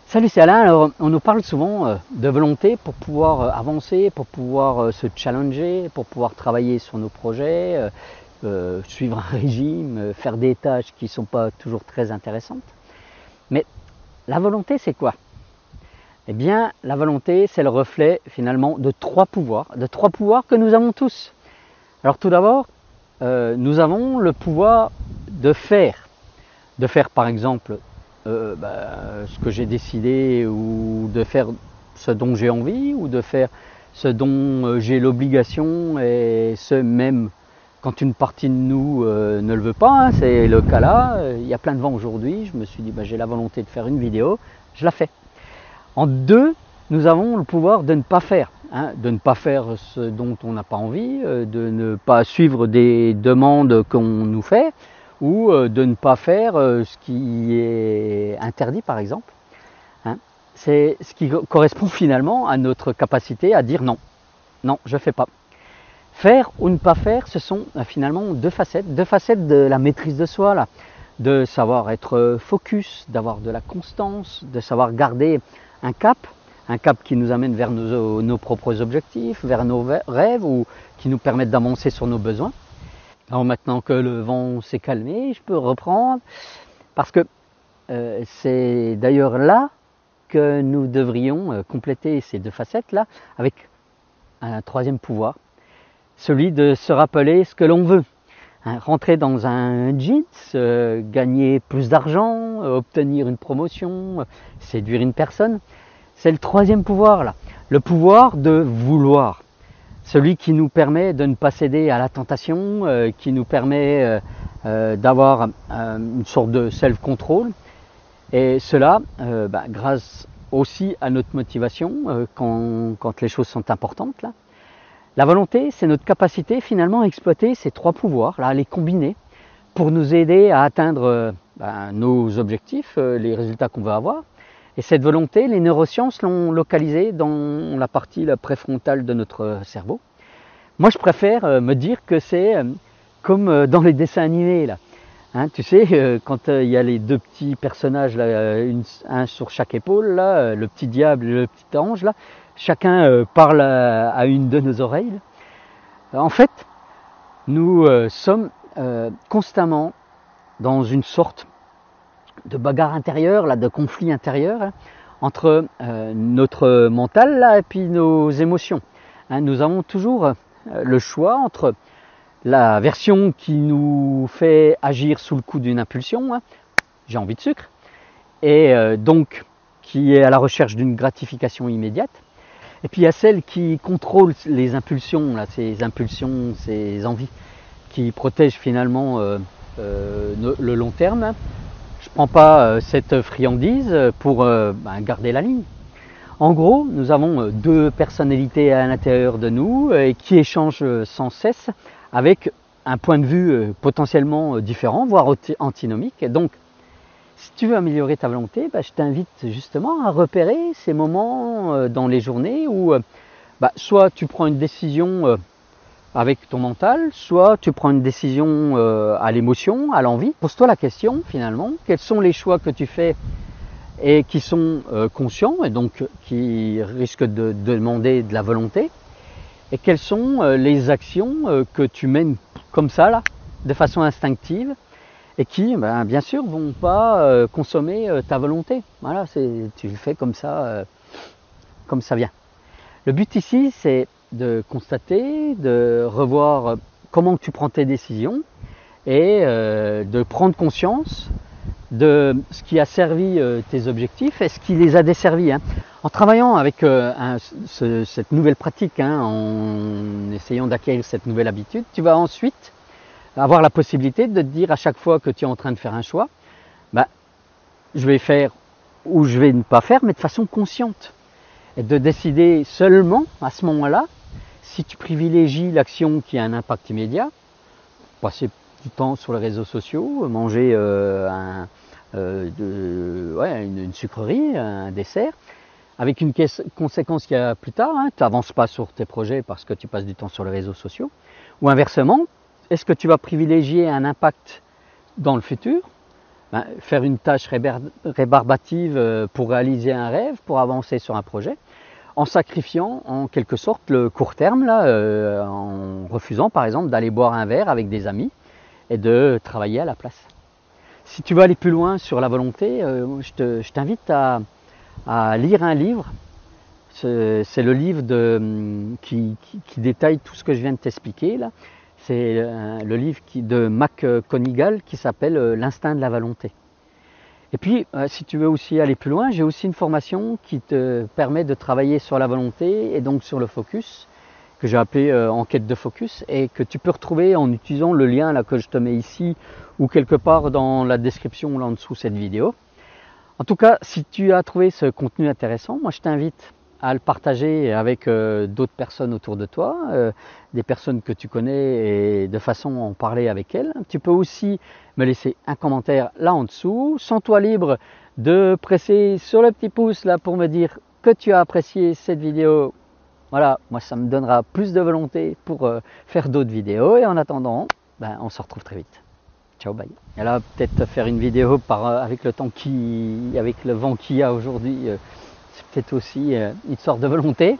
Salut, c'est Alain. Alors, on nous parle souvent de volonté pour pouvoir avancer, pour pouvoir se challenger, pour pouvoir travailler sur nos projets, suivre un régime, faire des tâches qui ne sont pas toujours très intéressantes. Mais la volonté, c'est quoi? Eh bien, la volonté, c'est le reflet finalement de trois pouvoirs que nous avons tous. Alors tout d'abord, nous avons le pouvoir de faire par exemple ce que j'ai décidé, ou de faire ce dont j'ai envie, ou de faire ce dont j'ai l'obligation, et ce même quand une partie de nous ne le veut pas, hein, c'est le cas là. Il y a plein de vent aujourd'hui, je me suis dit j'ai la volonté de faire une vidéo, je la fais. En deux, nous avons le pouvoir de ne pas faire, hein, de ne pas faire ce dont on n'a pas envie, de ne pas suivre des demandes qu'on nous fait, ou de ne pas faire ce qui est interdit par exemple. Hein. C'est ce qui correspond finalement à notre capacité à dire non, non je ne fais pas. Faire ou ne pas faire, ce sont finalement deux facettes de la maîtrise de soi, là, de savoir être focus, d'avoir de la constance, de savoir garder un cap qui nous amène vers nos propres objectifs, vers nos rêves, ou qui nous permettent d'avancer sur nos besoins. Alors maintenant que le vent s'est calmé, je peux reprendre, parce que c'est d'ailleurs là que nous devrions compléter ces deux facettes-là avec un troisième pouvoir, celui de se rappeler ce que l'on veut. Hein, rentrer dans un jeans, gagner plus d'argent, obtenir une promotion, séduire une personne, c'est le troisième pouvoir là, le pouvoir de vouloir. Celui qui nous permet de ne pas céder à la tentation, qui nous permet d'avoir une sorte de self-control. Et cela, grâce aussi à notre motivation quand les choses sont importantes. Là. La volonté, c'est notre capacité finalement à exploiter ces trois pouvoirs, là, à les combiner pour nous aider à atteindre nos objectifs, les résultats qu'on veut avoir. Et cette volonté, les neurosciences l'ont localisée dans la partie préfrontale de notre cerveau. Moi, je préfère me dire que c'est comme dans les dessins animés. Là. Hein, tu sais, quand il y a les deux petits personnages, là, un sur chaque épaule, là, le petit diable et le petit ange, là, chacun parle à une de nos oreilles. Là. En fait, nous sommes constamment dans une sorte de bagarre intérieure, là, de conflit intérieur, hein, entre notre mental là, et puis nos émotions. Hein, nous avons toujours le choix entre la version qui nous fait agir sous le coup d'une impulsion, hein, j'ai envie de sucre, et donc qui est à la recherche d'une gratification immédiate, et puis il y a celle qui contrôle les impulsions, là, ces impulsions, ces envies, qui protègent finalement le long terme. Hein. Je ne prends pas cette friandise pour garder la ligne. En gros, nous avons deux personnalités à l'intérieur de nous qui échangent sans cesse avec un point de vue potentiellement différent, voire antinomique. Et donc, si tu veux améliorer ta volonté, je t'invite justement à repérer ces moments dans les journées où soit tu prends une décision avec ton mental, soit tu prends une décision à l'émotion, à l'envie. Pose-toi la question finalement, quels sont les choix que tu fais et qui sont conscients et donc qui risquent de demander de la volonté, et quelles sont les actions que tu mènes comme ça là, de façon instinctive, et qui bien sûr vont pas consommer ta volonté. Voilà, tu le fais comme ça vient. Le but ici, c'est de constater, de revoir comment tu prends tes décisions, et de prendre conscience de ce qui a servi tes objectifs et ce qui les a desservis. Hein. En travaillant avec cette nouvelle pratique, hein, en essayant d'acquérir cette nouvelle habitude, tu vas ensuite avoir la possibilité de te dire à chaque fois que tu es en train de faire un choix, je vais faire ou je vais ne pas faire, mais de façon consciente. Et de décider seulement à ce moment-là si tu privilégies l'action qui a un impact immédiat, passer du temps sur les réseaux sociaux, manger une sucrerie, un dessert, avec une conséquence qu'il y a plus tard, hein, tu n'avances pas sur tes projets parce que tu passes du temps sur les réseaux sociaux, ou inversement, est-ce que tu vas privilégier un impact dans le futur, faire une tâche rébarbative pour réaliser un rêve, pour avancer sur un projet, en sacrifiant en quelque sorte le court terme, là, en refusant par exemple d'aller boire un verre avec des amis et de travailler à la place. Si tu veux aller plus loin sur la volonté, je t'invite à lire un livre. C'est le livre qui détaille tout ce que je viens de t'expliquer là. C'est le livre de McGonigal qui s'appelle L'instinct de la volonté. Et puis, si tu veux aussi aller plus loin, j'ai aussi une formation qui te permet de travailler sur la volonté et donc sur le focus, que j'ai appelé enquête de focus, et que tu peux retrouver en utilisant le lien là, que je te mets ici ou quelque part dans la description là en dessous de cette vidéo. En tout cas, si tu as trouvé ce contenu intéressant, moi je t'invite à le partager avec d'autres personnes autour de toi, des personnes que tu connais et de façon à en parler avec elles. Tu peux aussi me laisser un commentaire là en dessous. Sens-toi libre de presser sur le petit pouce là pour me dire que tu as apprécié cette vidéo. Voilà, moi ça me donnera plus de volonté pour faire d'autres vidéos. Et en attendant, on se retrouve très vite. Ciao, bye. Et là, peut-être faire une vidéo avec le vent qu'il y a aujourd'hui. C'est peut-être aussi une sorte de volonté.